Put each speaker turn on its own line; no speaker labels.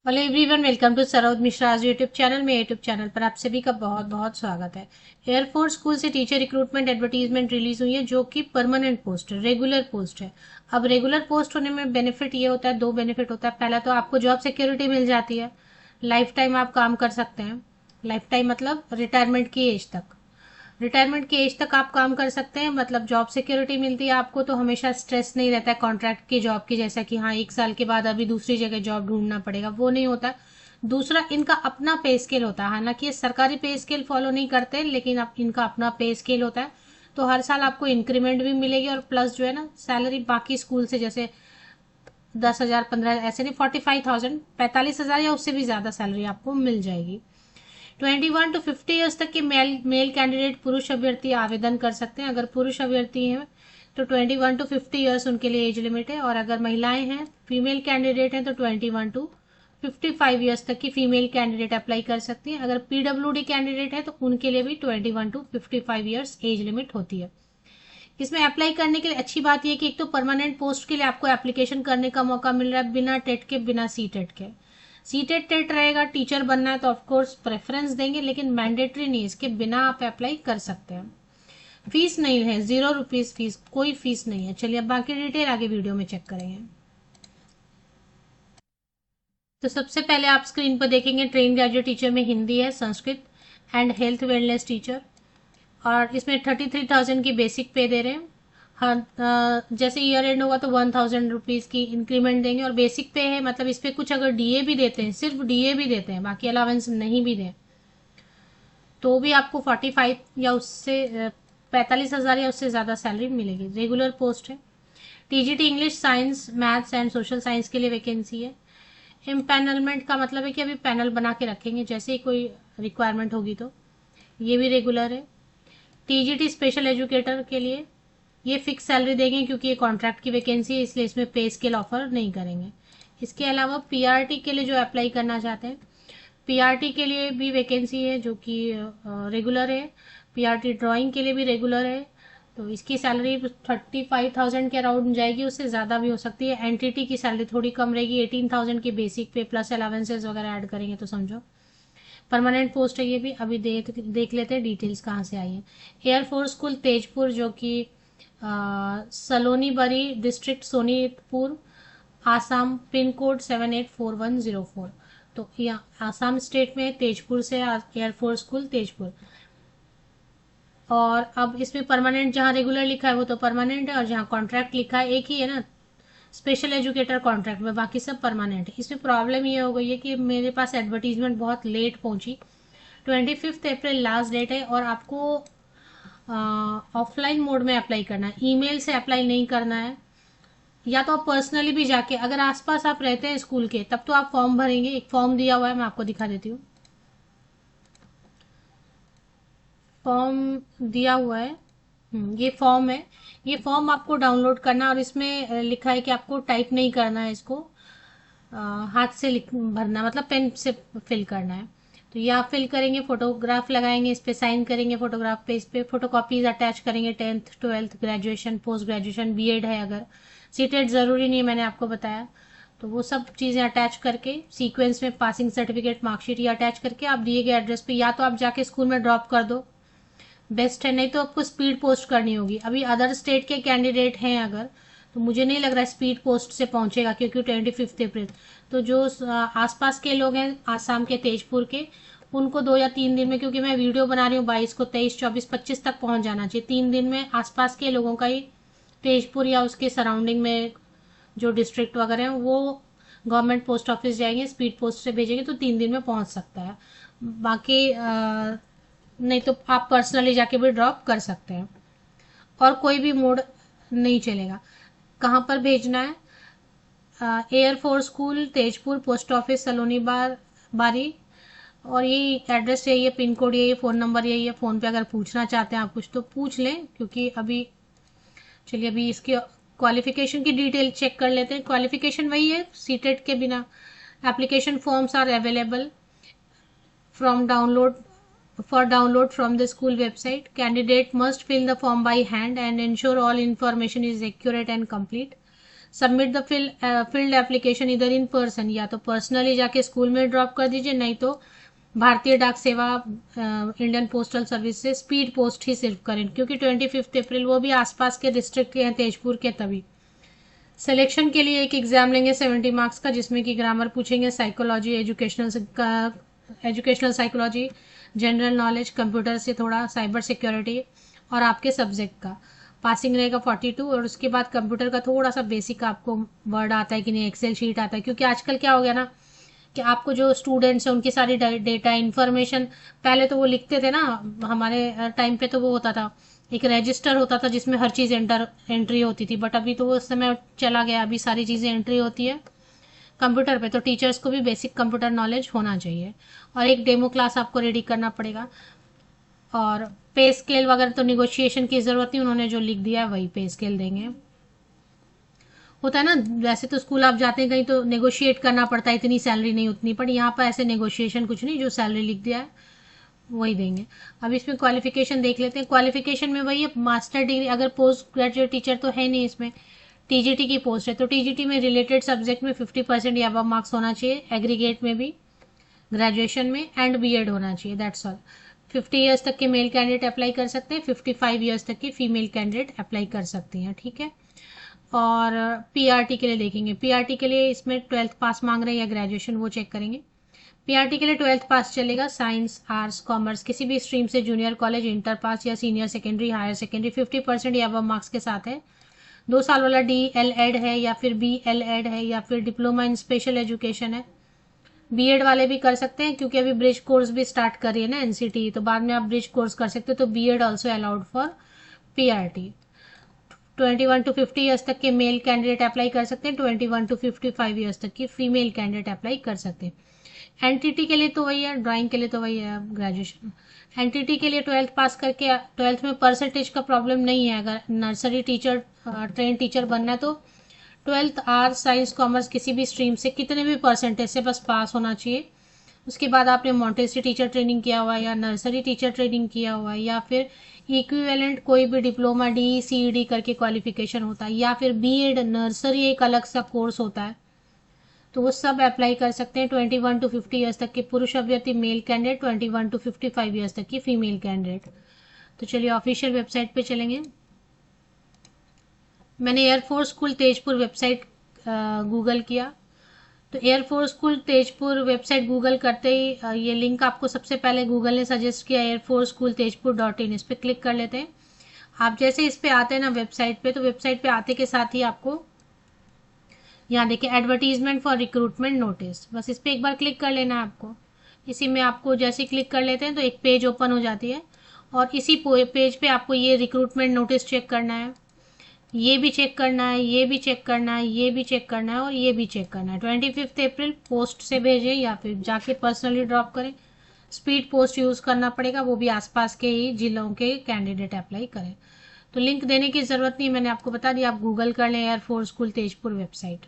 Hello everyone, welcome to Saroj Mishra YouTube channel में। YouTube channel पर आप सभी का बहुत बहुत स्वागत है। एयरफोर्स स्कूल से टीचर रिक्रूटमेंट एडवर्टीजमेंट रिलीज हुई है, जो कि परमानेंट पोस्ट है, रेगुलर पोस्ट है। अब रेगुलर पोस्ट होने में बेनिफिट ये होता है, दो बेनिफिट होता है। पहला तो आपको जॉब सिक्योरिटी मिल जाती है, लाइफ टाइम आप काम कर सकते हैं। लाइफ टाइम मतलब रिटायरमेंट की एज तक। रिटायरमेंट की एज तक आप काम कर सकते हैं, मतलब जॉब सिक्योरिटी मिलती है आपको। तो हमेशा स्ट्रेस नहीं रहता है कॉन्ट्रैक्ट की जॉब की जैसा कि हाँ 1 साल के बाद अभी दूसरी जगह जॉब ढूंढना पड़ेगा, वो नहीं होता। दूसरा, इनका अपना पे स्केल होता है। हालांकि ये सरकारी पे स्केल फॉलो नहीं करते, लेकिन अब इनका अपना पे स्केल होता है। तो हर साल आपको इंक्रीमेंट भी मिलेगी, और प्लस जो है ना सैलरी बाकी स्कूल से जैसे 10,000 15 ऐसे नहीं, 45,000 45,000 या उससे भी ज़्यादा सैलरी आपको मिल जाएगी। 21 to 50 ईयर्स तक के मेल कैंडिडेट पुरुष अभ्यर्थी आवेदन कर सकते हैं। अगर पुरुष अभ्यर्थी हैं तो 21 to 50 ईयर्स उनके लिए एज लिमिट है, और अगर महिलाएं हैं, फीमेल कैंडिडेट हैं, तो 21 to 55 ईयर्स तक की फीमेल कैंडिडेट अप्लाई कर सकती हैं। अगर पीडब्ल्यूडी कैंडिडेट है तो उनके लिए भी 21 to 55 ईयर्स एज लिमिट होती है। इसमें अप्लाई करने के लिए अच्छी बात यह कि एक तो परमानेंट पोस्ट के लिए आपको एप्लीकेशन करने का मौका मिल रहा है, बिना टेट के, बिना सी टेट के। सी टेट टेट रहेगा, टीचर बनना है तो ऑफकोर्स प्रेफरेंस देंगे, लेकिन मैंडेटरी नहीं, इसके बिना आप अप्लाई कर सकते हैं। फीस नहीं है, 0 रुपीज फीस, कोई फीस नहीं है। चलिए अब बाकी डिटेल आगे वीडियो में चेक करेंगे। तो सबसे पहले आप स्क्रीन पर देखेंगे ट्रेन ग्रेजुएट टीचर में हिंदी है, Sanskrit and health wellness teacher. और इसमें 33,000 की बेसिक पे दे रहे हैं। हाँ, जैसे ईयर एंड होगा तो 1,000 रुपीज़ की इंक्रीमेंट देंगे। और बेसिक पे है मतलब इस पे कुछ अगर डीए भी देते हैं, सिर्फ डीए भी देते हैं, बाकी अलावेंस नहीं भी दें, तो भी आपको 45 या उससे 45,000 या उससे ज़्यादा सैलरी मिलेगी। रेगुलर पोस्ट है। TGT English, science, maths and social science के लिए वैकेंसी है। इम्पैनलमेंट का मतलब है कि अभी पैनल बना के रखेंगे, जैसे ही कोई रिक्वायरमेंट होगी तो। ये भी रेगुलर है। टीजीटी स्पेशल एजुकेटर के लिए ये फिक्स सैलरी देंगे, क्योंकि ये कॉन्ट्रैक्ट की वैकेंसी है, इसलिए इसमें पे स्केल ऑफर नहीं करेंगे। इसके अलावा पीआरटी के लिए जो अप्लाई करना चाहते हैं, पीआरटी के लिए भी वैकेंसी है, जो कि रेगुलर है। पीआरटी ड्राइंग के लिए भी रेगुलर है। तो इसकी सैलरी 35,000 के अराउंड जाएगी, उससे ज़्यादा भी हो सकती है। एनटीटी की सैलरी थोड़ी कम रहेगी, 18,000 की बेसिक पे प्लस अलावेंसेज वगैरह ऐड करेंगे तो समझो परमानेंट पोस्ट है ये भी। अभी देख लेते हैं डिटेल्स कहाँ से आई है। एयरफोर्स स्कूल तेजपुर, जो कि सलोनी बरी district, Sonitpur, Assam, pin code 784104। तो यहाँ आसाम स्टेट में तेजपुर से एयरफोर्स स्कूल तेजपुर। और अब इसमें परमानेंट जहाँ रेगुलर लिखा है वो तो परमानेंट है, और जहाँ कॉन्ट्रैक्ट लिखा है एक ही है ना, स्पेशल एजुकेटर कॉन्ट्रैक्ट में, बाकी सब परमानेंट है। इसमें प्रॉब्लम ये हो गई है कि मेरे पास एडवर्टीजमेंट बहुत लेट पहुंची। 25 अप्रैल लास्ट डेट है, और आपको ऑफलाइन मोड में अप्लाई करना है, ईमेल से अप्लाई नहीं करना है। या तो आप पर्सनली भी जाके, अगर आसपास आप रहते हैं स्कूल के, तब तो आप फॉर्म भरेंगे। एक फॉर्म दिया हुआ है, मैं आपको दिखा देती हूँ। फॉर्म दिया हुआ है, ये फॉर्म है। ये फॉर्म आपको डाउनलोड करना है, और इसमें लिखा है कि आपको टाइप नहीं करना है इसको, हाथ से भरना, मतलब पेन से फिल करना है। तो ये आप फिल करेंगे, फोटोग्राफ लगाएंगे, इस पे साइन करेंगे फोटोग्राफ पे, इस पे फोटोकॉपीज अटैच करेंगे, 10th 12th graduation, post graduation, BEd है अगर, सीटेट जरूरी नहीं है, मैंने आपको बताया। तो वो सब चीज़ें अटैच करके सीक्वेंस में पासिंग सर्टिफिकेट, मार्कशीट, ये अटैच करके आप दिए गए एड्रेस पे, या तो आप जाके स्कूल में ड्रॉप कर दो, बेस्ट है। नहीं तो आपको स्पीड पोस्ट करनी होगी। अभी अदर स्टेट के कैंडिडेट हैं अगर, तो मुझे नहीं लग रहा स्पीड पोस्ट से पहुंचेगा, क्योंकि 25 अप्रैल। तो जो आसपास के लोग हैं आसाम के तेजपुर के, उनको 2 या 3 दिन में, क्योंकि मैं वीडियो बना रही हूँ 22 को, 23 24 25 तक पहुंच जाना चाहिए। 3 दिन में आसपास के लोगों का ही, तेजपुर या उसके सराउंडिंग में जो डिस्ट्रिक्ट वगैरह हैं, वो गवर्नमेंट पोस्ट ऑफिस जाएंगे, स्पीड पोस्ट से भेजेंगे, तो 3 दिन में पहुंच सकता है। बाकी नहीं तो आप पर्सनली जाके भी ड्रॉप कर सकते हैं, और कोई भी मोड नहीं चलेगा। कहाँ पर भेजना है? Air force school Tezpur, post office Salonibari, और ये एड्रेस यही है, पिन कोड यही है, फ़ोन नंबर यही है। फ़ोन पे अगर पूछना चाहते हैं आप कुछ तो पूछ लें, क्योंकि अभी चलिए अभी इसकी क्वालिफिकेशन की डिटेल चेक कर लेते हैं। क्वालिफिकेशन वही है सीटेट के बिना। Application forms are available from download from the school website. Candidate must fill the form by hand and ensure all information is accurate and complete. Submit the field application इधर in person, या तो personally जाके school में drop कर दीजिए, नहीं तो भारतीय डाक सेवा इंडियन पोस्टल सर्विस से स्पीड पोस्ट ही सिर्फ करें, क्योंकि 25 अप्रैल वो भी आसपास के डिस्ट्रिक्ट के हैं तेजपुर के, तभी सिलेक्शन के लिए एक एग्जाम लेंगे 70 मार्क्स का, जिसमें कि ग्रामर पूछेंगे, psychology, educational psychology, general knowledge, computer से थोड़ा, साइबर सिक्योरिटी और आपके सब्जेक्ट का पासिंग रहेगा 42। और उसके बाद कंप्यूटर का थोड़ा सा बेसिक आपको वर्ड आता है कि नहीं, एक्सेल शीट आता है, क्योंकि आजकल क्या हो गया ना कि आपको जो स्टूडेंट्स हैं उनकी सारी डेटा इन्फॉर्मेशन, पहले तो वो लिखते थे ना, हमारे टाइम पे तो वो होता था, एक रजिस्टर होता था जिसमें हर चीज़ एंट्री होती थी, बट अभी तो वो समय चला गया, अभी सारी चीज़ें एंट्री होती है कंप्यूटर पे। तो टीचर्स को भी बेसिक कंप्यूटर नॉलेज होना चाहिए, और एक डेमो क्लास आपको रेडी करना पड़ेगा। और पे स्केल वगैरह तो निगोशिएशन की ज़रूरत नहीं, उन्होंने जो लिख दिया है वही पे स्केल देंगे। होता है ना, वैसे तो स्कूल आप जाते हैं कहीं तो नेगोशिएट करना पड़ता है, इतनी सैलरी नहीं उतनी, पर यहाँ पर ऐसे नेगोशिएशन कुछ नहीं, जो सैलरी लिख दिया है वही देंगे। अब इसमें क्वालिफिकेशन देख लेते हैं। क्वालिफिकेशन में वही मास्टर डिग्री, अगर पोस्ट ग्रेजुएट टीचर तो है नहीं, इसमें टीजीटी की पोस्ट है, तो टीजीटी में रिलेटेड सब्जेक्ट में 50% या अबव मार्क्स होना चाहिए, एग्रीगेट में भी, ग्रेजुएशन में, एंड बीएड होना चाहिए, दैट्स ऑल। 50 ईयर्स तक के मेल कैंडिडेट अप्लाई कर सकते हैं, 55 ईयर्स तक की फीमेल कैंडिडेट अप्लाई कर सकती हैं, ठीक है। और पीआरटी के लिए देखेंगे, पीआरटी के लिए इसमें 12th पास मांग रहे हैं या ग्रेजुएशन, वो चेक करेंगे। पीआरटी के लिए 12th पास चलेगा, साइंस, आर्ट्स, कॉमर्स, किसी भी स्ट्रीम से, जूनियर कॉलेज, इंटर पास या सीनियर सेकेंडरी, हायर सेकेंडरी, 50% या अबव मार्क्स के साथ है। 2 साल वाला DLED है या फिर BLED है या फिर डिप्लोमा इन स्पेशल एजुकेशन है। बीएड वाले भी कर सकते हैं, क्योंकि अभी ब्रिज कोर्स भी स्टार्ट कर रही है ना एनसीटी, तो बाद में आप ब्रिज कोर्स कर सकते हो, तो BEd also allowed for PRT. 21 to 50 years तक के मेल कैंडिडेट अप्लाई कर सकते हैं, 21 to 55 ईयर्स तक की फीमेल कैंडिडेट अप्लाई कर सकते हैं। एनटीटी के लिए तो वही है, ड्राइंग के लिए तो वही है ग्रेजुएशन। एनटीटी के लिए 12th पास करके, 12th में परसेंटेज का प्रॉब्लम नहीं है, अगर नर्सरी टीचर ट्रेन टीचर बनना है तो 12th आर्ट्स, साइंस, कॉमर्स किसी भी स्ट्रीम से कितने भी परसेंटेज से बस पास होना चाहिए। उसके बाद आपने मॉन्टेसरी टीचर ट्रेनिंग किया हुआ है या नर्सरी टीचर ट्रेनिंग किया हुआ है, या फिर इक्विवेलेंट कोई भी डिप्लोमा DCED करके क्वालिफिकेशन होता है, या फिर बीएड नर्सरी एक अलग सा कोर्स होता है, तो वो सब अप्लाई कर सकते हैं। 21 to 50 ईयर्स तक के पुरुष अभ्यर्थी मेल कैंडिडेट, 21 to 55 ईयर्स तक की फीमेल कैंडिडेट। तो चलिए ऑफिशियल वेबसाइट पे चलेंगे। मैंने air force school Tezpur website Google किया, तो air force school Tezpur website Google करते ही ये लिंक आपको सबसे पहले गूगल ने सजेस्ट किया, एयरफोर्स स्कूल तेजपुर.in, इस पर क्लिक कर लेते हैं। आप जैसे इस पे आते हैं ना वेबसाइट पे, तो वेबसाइट पे आते के साथ ही आपको यहाँ देखिए एडवर्टीजमेंट फॉर रिक्रूटमेंट नोटिस, बस इस पर एक बार क्लिक कर लेना है आपको। इसी में आपको जैसे क्लिक कर लेते हैं तो एक पेज ओपन हो जाती है, और इसी पेज पे आपको ये रिक्रूटमेंट नोटिस चेक करना है, ये भी चेक करना है, ये भी चेक करना है, ये भी चेक करना है, और ये भी चेक करना है। 25 अप्रैल पोस्ट से भेजें या फिर जाके पर्सनली ड्रॉप करें, स्पीड पोस्ट यूज़ करना पड़ेगा, वो भी आसपास के ही जिलों के कैंडिडेट अप्लाई करें। तो लिंक देने की ज़रूरत नहीं, मैंने आपको बता दिया, आप गूगल कर लें एयरफोर्स स्कूल तेजपुर वेबसाइट।